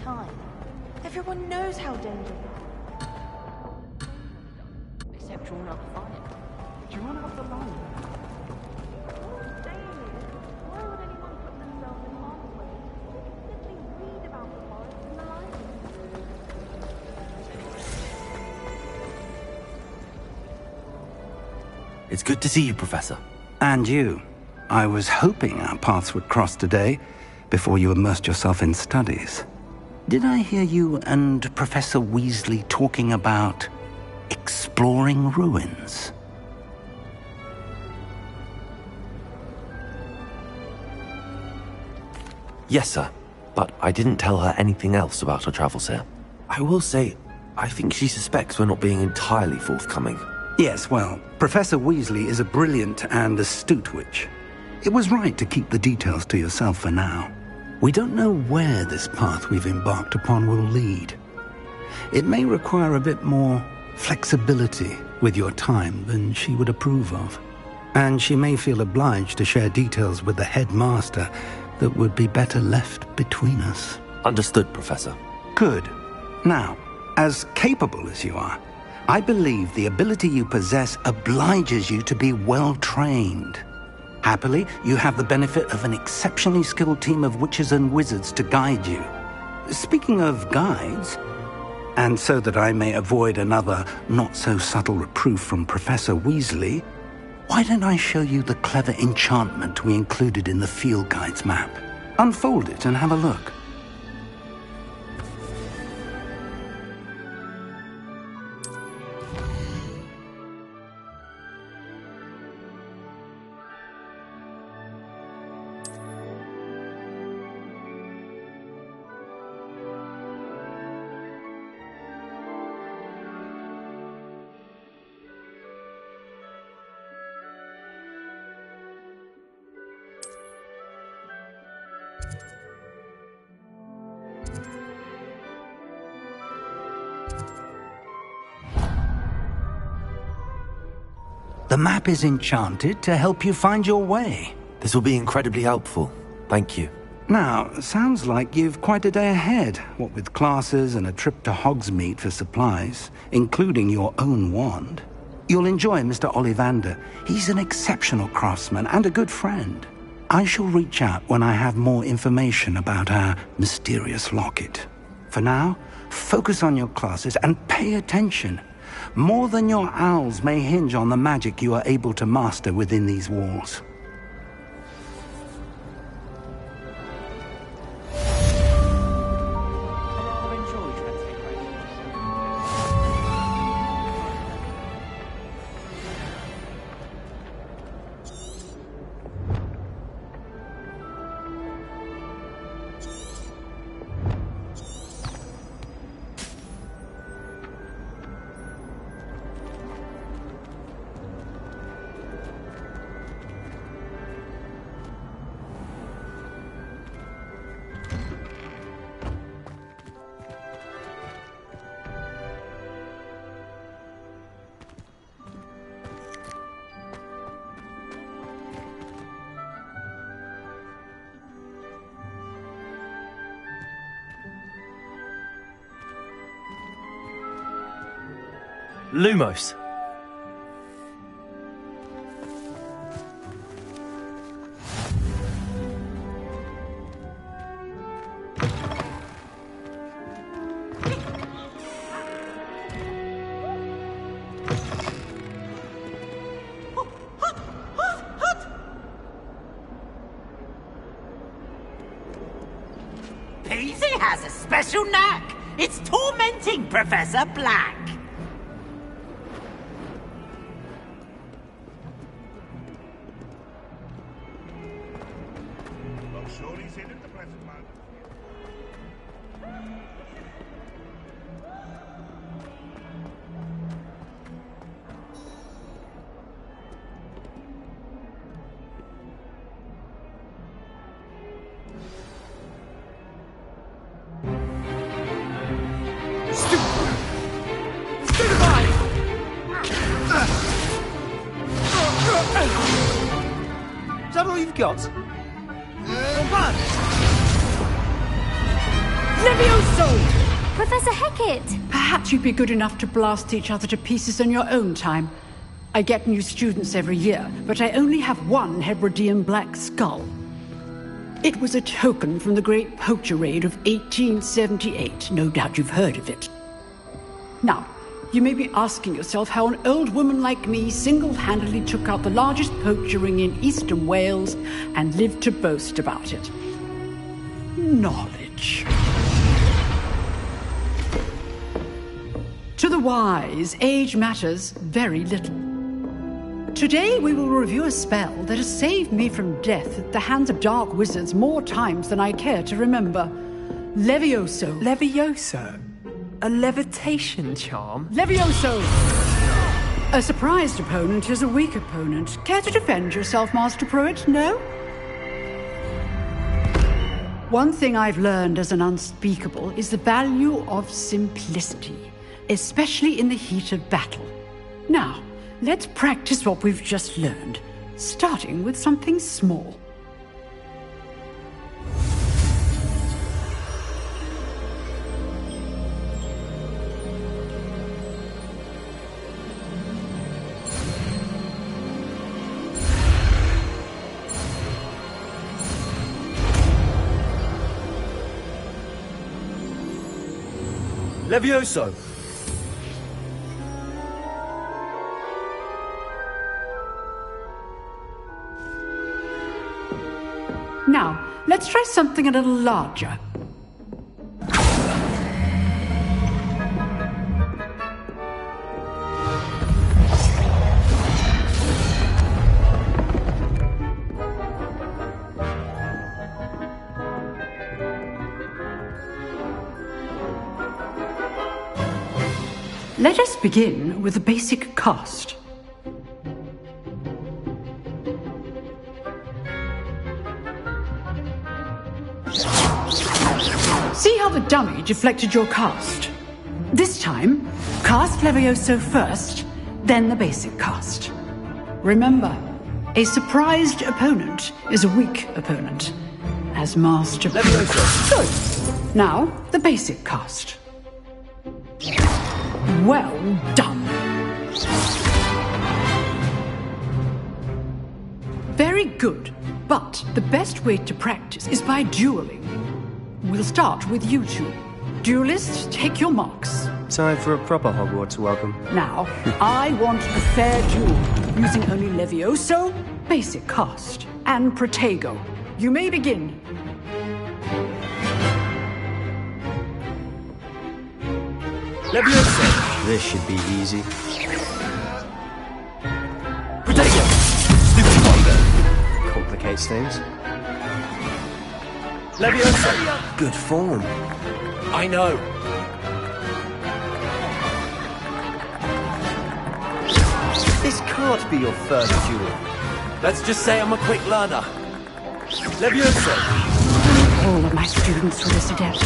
time. Everyone knows how dangerous. Except drawn up fire. Drawn up the line. All I'm saying is, why would anyone put themselves in harm's way? They can simply read about the forest in the library. It's good to see you, Professor. And you. I was hoping our paths would cross today, before you immersed yourself in studies. Did I hear you and Professor Weasley talking about exploring ruins? Yes, sir. But I didn't tell her anything else about our travels here. I will say, I think she suspects we're not being entirely forthcoming. Yes, well, Professor Weasley is a brilliant and astute witch. It was right to keep the details to yourself for now. We don't know where this path we've embarked upon will lead. It may require a bit more flexibility with your time than she would approve of. And she may feel obliged to share details with the headmaster that would be better left between us. Understood, Professor. Good. Now, as capable as you are, I believe the ability you possess obliges you to be well-trained. Happily, you have the benefit of an exceptionally skilled team of witches and wizards to guide you. Speaking of guides, and so that I may avoid another not-so-subtle reproof from Professor Weasley, why don't I show you the clever enchantment we included in the field guide's map? Unfold it and have a look. The map is enchanted to help you find your way. This will be incredibly helpful. Thank you. Now, sounds like you've quite a day ahead, what with classes and a trip to Hogsmeade for supplies, including your own wand. You'll enjoy Mr. Ollivander. He's an exceptional craftsman and a good friend. I shall reach out when I have more information about our mysterious locket. For now, focus on your classes and pay attention. More than your owls may hinge on the magic you are able to master within these walls. Lumos. Peasy has a special knack. It's tormenting Professor Black. Is that all you've got? Run! Levioso! Professor Hecat! Perhaps you'd be good enough to blast each other to pieces in your own time. I get new students every year, but I only have one Hebridean black skull. It was a token from the Great Poacher Raid of 1878. No doubt you've heard of it. Now, you may be asking yourself how an old woman like me single-handedly took out the largest poacher ring in eastern Wales and lived to boast about it. Knowledge. To the wise, age matters very little. Today we will review a spell that has saved me from death at the hands of dark wizards more times than I care to remember. Levioso. Levioso? A levitation charm? Levioso! A surprised opponent is a weak opponent. Care to defend yourself, Master Pruitt? No? One thing I've learned as an unspeakable is the value of simplicity, especially in the heat of battle. Now, let's practice what we've just learned, starting with something small. Levioso! Now, let's try something a little larger. Let us begin with the basic cast. See how the dummy deflected your cast? This time, cast Levioso first, then the basic cast. Remember, a surprised opponent is a weak opponent, as Master Levioso! Good. Now, the basic cast. Well done. Very good, but the best way to practice is by dueling. We'll start with you two. Duelists, take your marks. Time for a proper Hogwarts welcome. Now, I want a fair duel, using only Levioso, basic cast, and Protego. You may begin. Levioso! This should be easy. Protego! Stupid Protego! Complicates things. Levioso! Good form. I know. This can't be your first duel. Let's just say I'm a quick learner. Levioso! All of my students were this adept.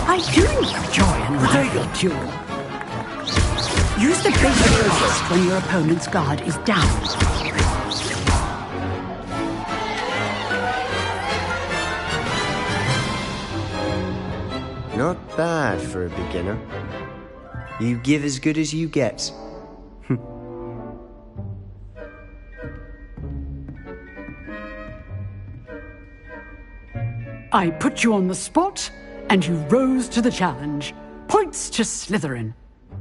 I do enjoy a lively duel. Use the basic cast when your opponent's guard is down. Not bad for a beginner. You give as good as you get. I put you on the spot, and you rose to the challenge. Points to Slytherin.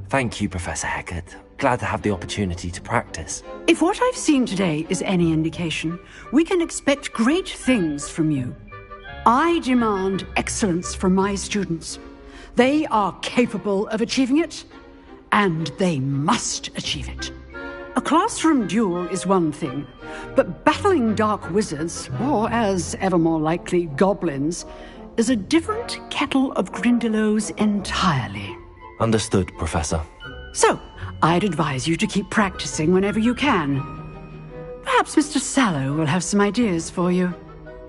Thank you, Professor Hecat. Glad to have the opportunity to practice. If what I've seen today is any indication, we can expect great things from you. I demand excellence from my students. They are capable of achieving it, and they must achieve it. A classroom duel is one thing, but battling dark wizards, or as ever more likely, goblins, is a different kettle of Grindylows entirely. Understood, Professor. So, I'd advise you to keep practicing whenever you can. Perhaps Mr. Sallow will have some ideas for you.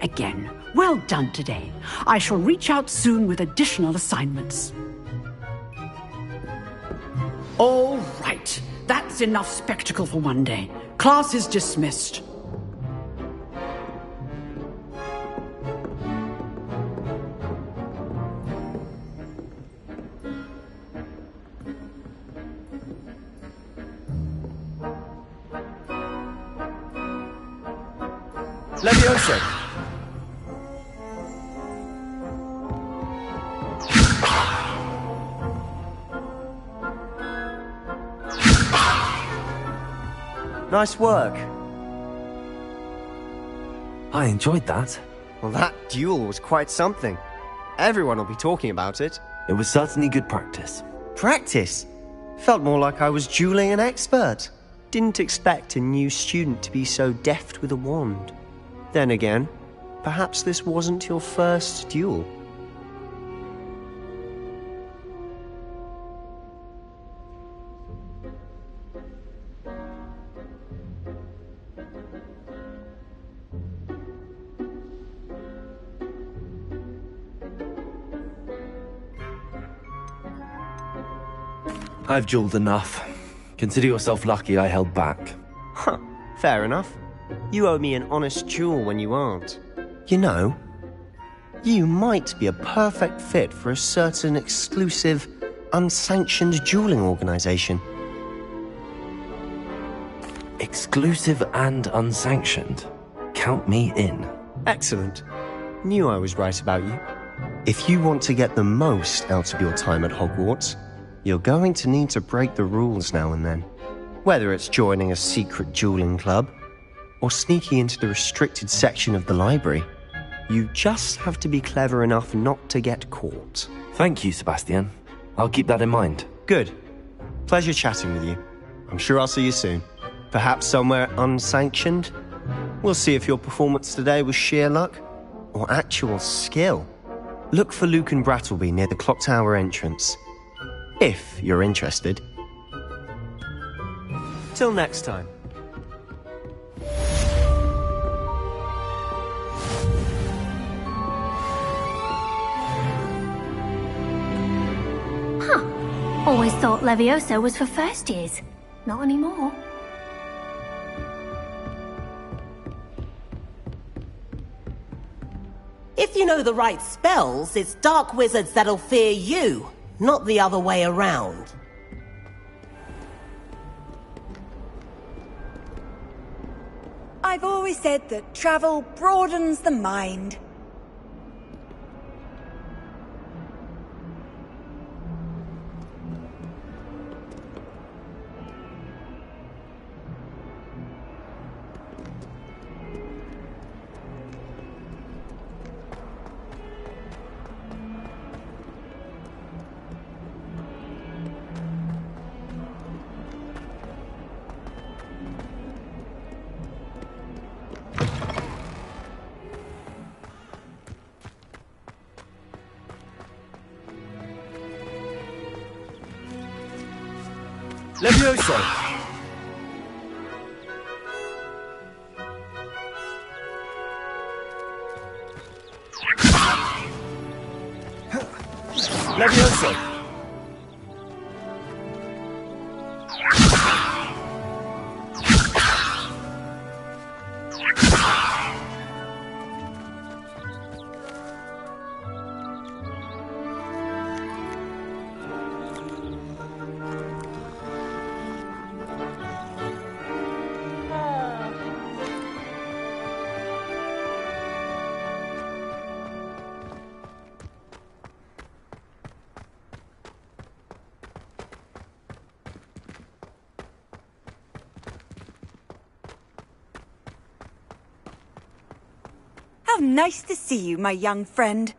Again, well done today. I shall reach out soon with additional assignments. All right. That's enough spectacle for one day. Class is dismissed. Levioso! Nice work. I enjoyed that. Well, that duel was quite something. Everyone will be talking about it. It was certainly good practice. Practice? Felt more like I was dueling an expert. Didn't expect a new student to be so deft with a wand. Then again, perhaps this wasn't your first duel. I've dueled enough. Consider yourself lucky I held back. Huh, fair enough. You owe me an honest duel when you aren't. You know, you might be a perfect fit for a certain exclusive, unsanctioned dueling organization. Exclusive and unsanctioned. Count me in. Excellent. Knew I was right about you. If you want to get the most out of your time at Hogwarts, you're going to need to break the rules now and then. Whether it's joining a secret dueling club, or sneaking into the restricted section of the library, you just have to be clever enough not to get caught. Thank you, Sebastian. I'll keep that in mind. Good. Pleasure chatting with you. I'm sure I'll see you soon. Perhaps somewhere unsanctioned? We'll see if your performance today was sheer luck, or actual skill. Look for Luke and Brattleby near the clock tower entrance. If you're interested. Till next time. Always thought Levioso was for first years. Not anymore. If you know the right spells, it's dark wizards that'll fear you, not the other way around. I've always said that travel broadens the mind. Levioso! Levioso! How nice to see you, my young friend.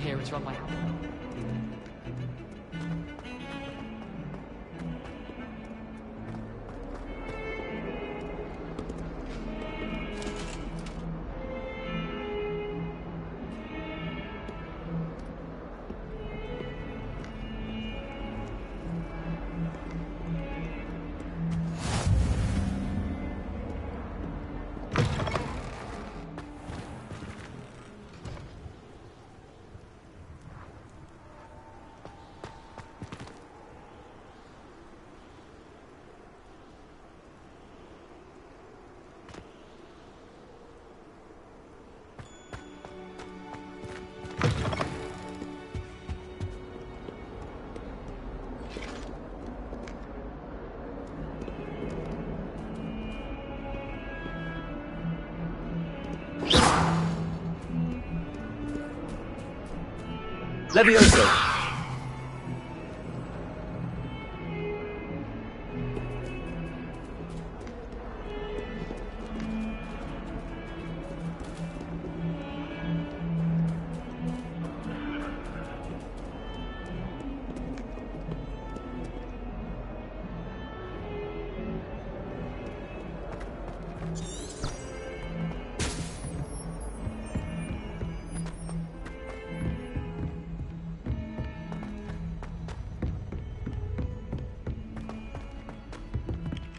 here is run by Howard. Levioso!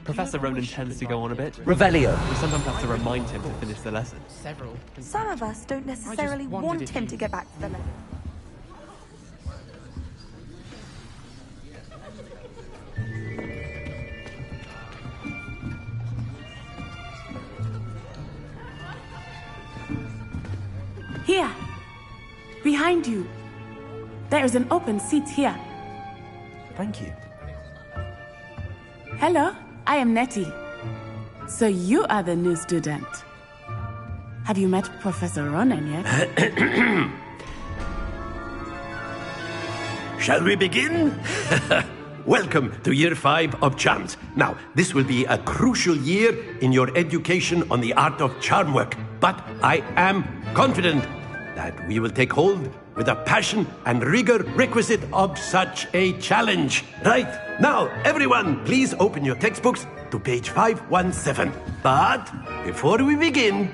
Professor Ronan tends to go on a bit. Revelio! We sometimes have to remind him to finish the lesson. Several. Some of us don't necessarily want him to get back to the lesson. Here! Behind you! There is an open seat here. Thank you. Hello, I am Nettie. So you are the new student. Have you met Professor Ronan yet? Shall we begin? Welcome to Year 5 of Charms. Now, this will be a crucial year in your education on the art of charm work, but I am confident that we will take hold with the passion and rigor requisite of such a challenge. Right, now, everyone, please open your textbooks to page 517. But before we begin,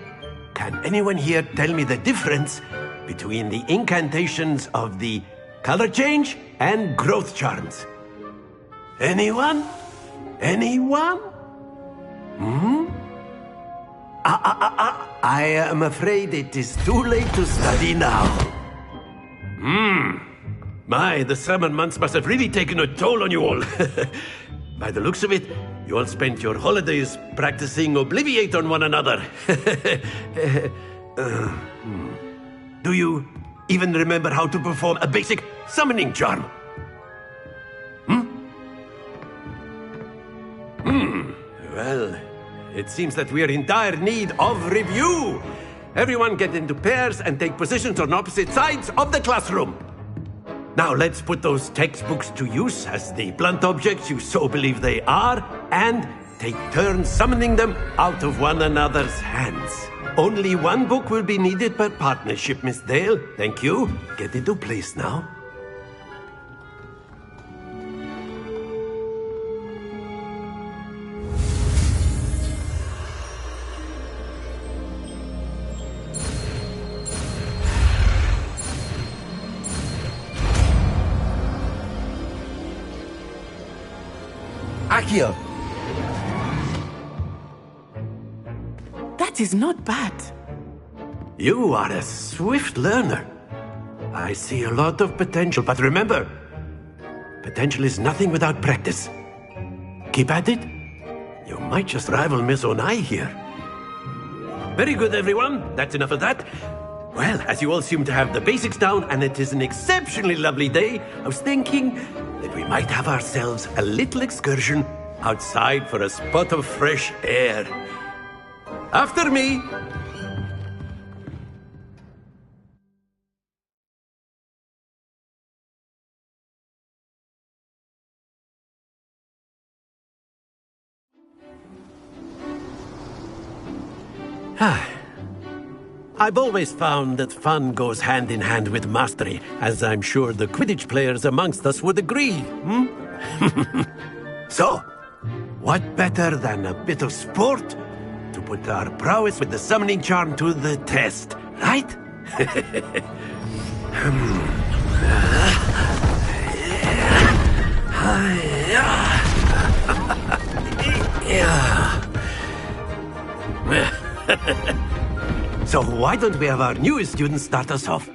can anyone here tell me the difference between the incantations of the color change and growth charms? Anyone? Anyone? I am afraid it is too late to study now. My, the summer months must have really taken a toll on you all. By the looks of it, you all spent your holidays practicing Obliviate on one another. Do you even remember how to perform a basic summoning charm? Well, it seems that we are in dire need of review. Everyone get into pairs and take positions on opposite sides of the classroom. Now let's put those textbooks to use as the blunt objects you so believe they are, and take turns summoning them out of one another's hands. Only one book will be needed per partnership, Miss Dale. Thank you. Get into place now. Accio! That is not bad. You are a swift learner. I see a lot of potential, but remember, potential is nothing without practice. Keep at it. You might just rival Miss Onai here. Very good, everyone. That's enough of that. Well, as you all seem to have the basics down, and it is an exceptionally lovely day, I was thinking that we might have ourselves a little excursion outside for a spot of fresh air. After me! I've always found that fun goes hand in hand with mastery, as I'm sure the Quidditch players amongst us would agree. So, what better than a bit of sport to put our prowess with the summoning charm to the test, right? So why don't we have our newest student start us off?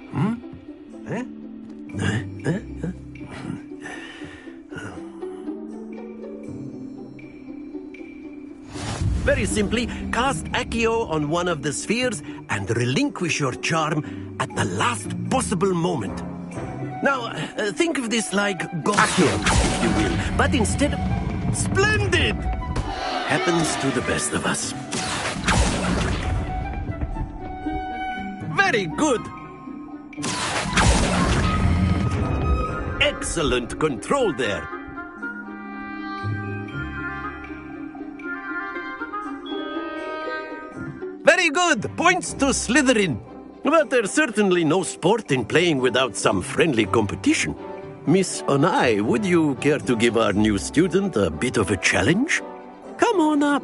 Very simply, cast Accio on one of the spheres and relinquish your charm at the last possible moment. Now, think of this like Accio, if you will, but instead of... Splendid! Happens to the best of us. Very good! Excellent control there. Very good! Points to Slytherin. But there's certainly no sport in playing without some friendly competition. Miss Onai, would you care to give our new student a bit of a challenge? Come on up.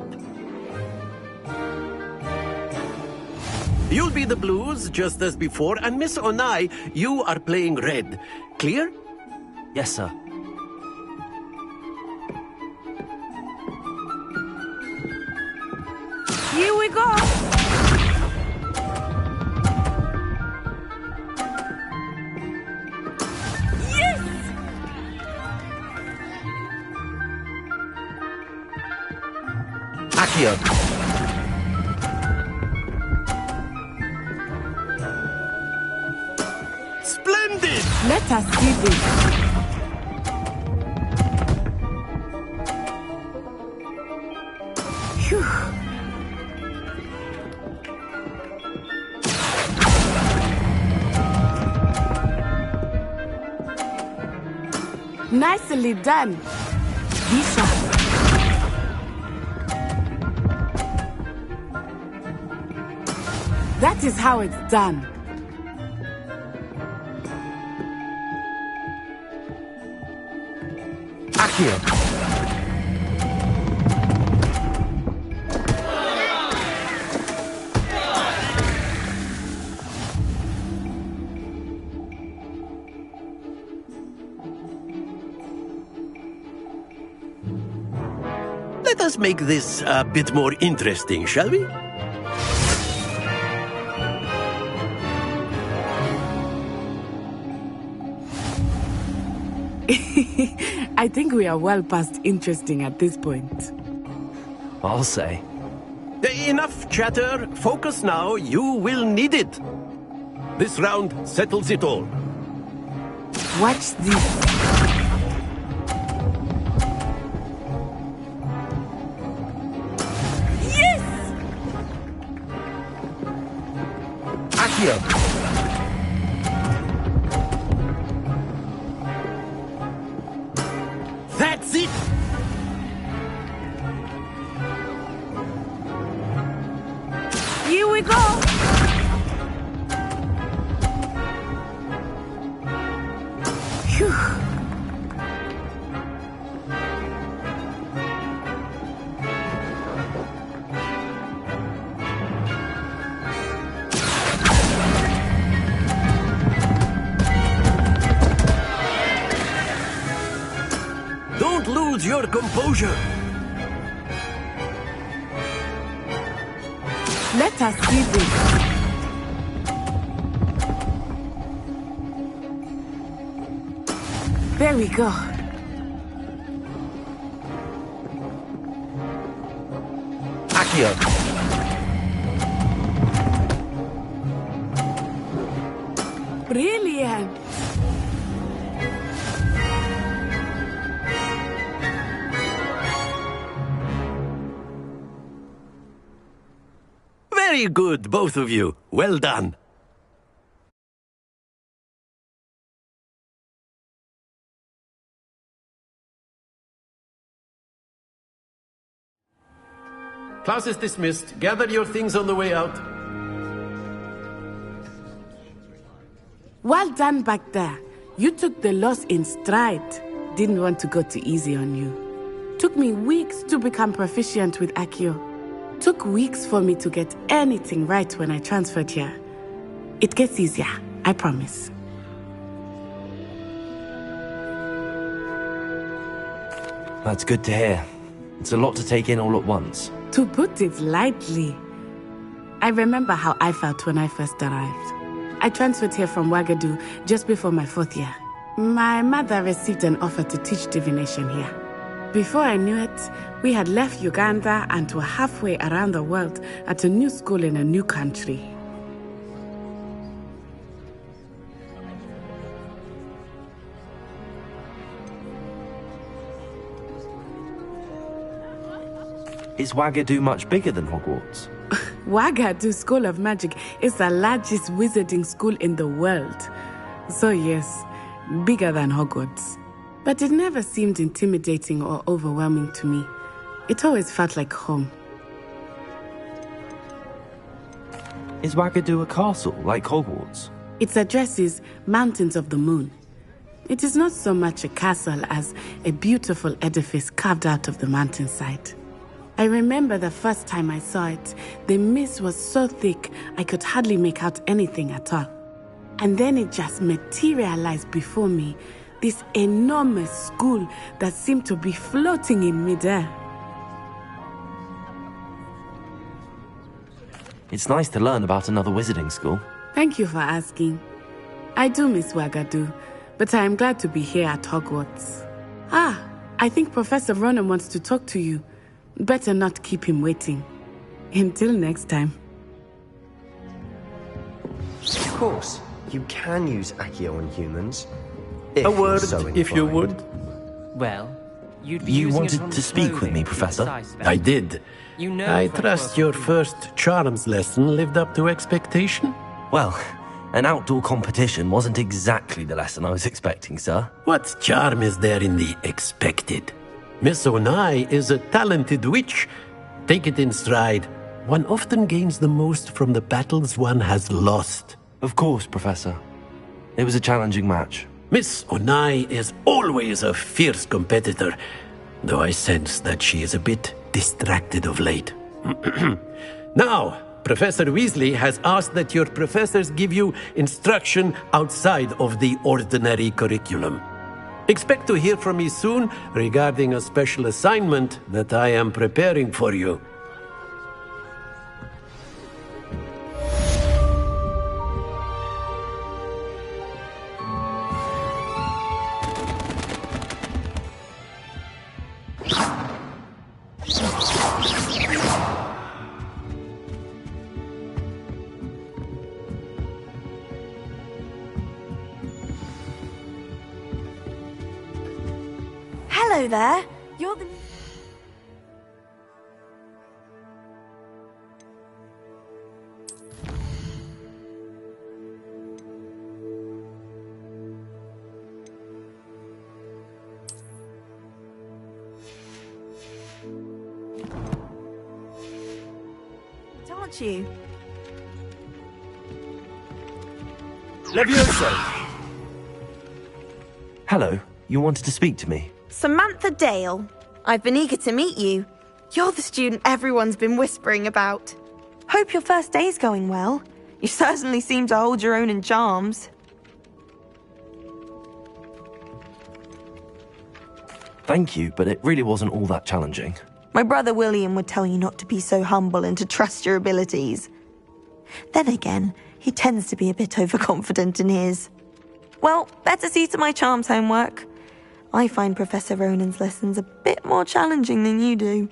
You'll be the blues, just as before, and Miss Onai, you are playing red. Clear? Yes, sir. Here we go! Accio. Splendid! Let us see this. Phew. Nicely done. Be sharp. That is how it's done. Accio. Let us make this a bit more interesting, shall we? I think we are well past interesting at this point. I'll say. Enough chatter. Focus now. You will need it. This round settles it all. Watch this. Yes! Accio. That's it! Here we go! Phew. Don't lose your composure. Let us see this. There we go. Accio. Brilliant. Very good, both of you. Well done. Class is dismissed. Gather your things on the way out. Well done back there. You took the loss in stride. Didn't want to go too easy on you. Took me weeks to become proficient with Accio. Took weeks for me to get anything right when I transferred here. It gets easier, I promise. That's good to hear. It's a lot to take in all at once. To put it lightly, I remember how I felt when I first arrived. I transferred here from Ouagadougou just before my 4th year. My mother received an offer to teach divination here. Before I knew it, we had left Uganda and were halfway around the world at a new school in a new country. Is Ouagadougou much bigger than Hogwarts? Ouagadougou School of Magic is the largest wizarding school in the world. So yes, bigger than Hogwarts. But it never seemed intimidating or overwhelming to me. It always felt like home. Is Ouagadougou a castle, like Hogwarts? Its address is Mountains of the Moon. It is not so much a castle as a beautiful edifice carved out of the mountainside. I remember the first time I saw it, the mist was so thick I could hardly make out anything at all. And then it just materialized before me, this enormous school that seemed to be floating in midair. It's nice to learn about another wizarding school. Thank you for asking. I do miss Ouagadougou, but I am glad to be here at Hogwarts. I think Professor Ronan wants to talk to you. Better not keep him waiting. Until next time. Of course, you can use Accio on humans. A word, if you would. Well, you'd be You using it wanted on to speak with me, clothing, Professor? suspect. I did. You know I from trust first your hand. first charms lesson lived up to expectation. Well, an outdoor competition wasn't exactly the lesson I was expecting, sir. What charm is there in the expected? Miss Onai is a talented witch. Take it in stride. One often gains the most from the battles one has lost. Of course, Professor. It was a challenging match. Miss Onai is always a fierce competitor, though I sense that she is a bit distracted of late. Now, Professor Weasley has asked that your professors give you instruction outside of the ordinary curriculum. Expect to hear from me soon regarding a special assignment that I am preparing for you. Hello there. You're the... Aren't you? Levioso! Hello, you wanted to speak to me? Samantha Dale. I've been eager to meet you. You're the student everyone's been whispering about. Hope your first day's going well. You certainly seem to hold your own in charms. Thank you, but it really wasn't all that challenging. My brother William would tell you not to be so humble and to trust your abilities. Then again, he tends to be a bit overconfident in his. Well, better see to my charms homework. I find Professor Ronan's lessons a bit more challenging than you do.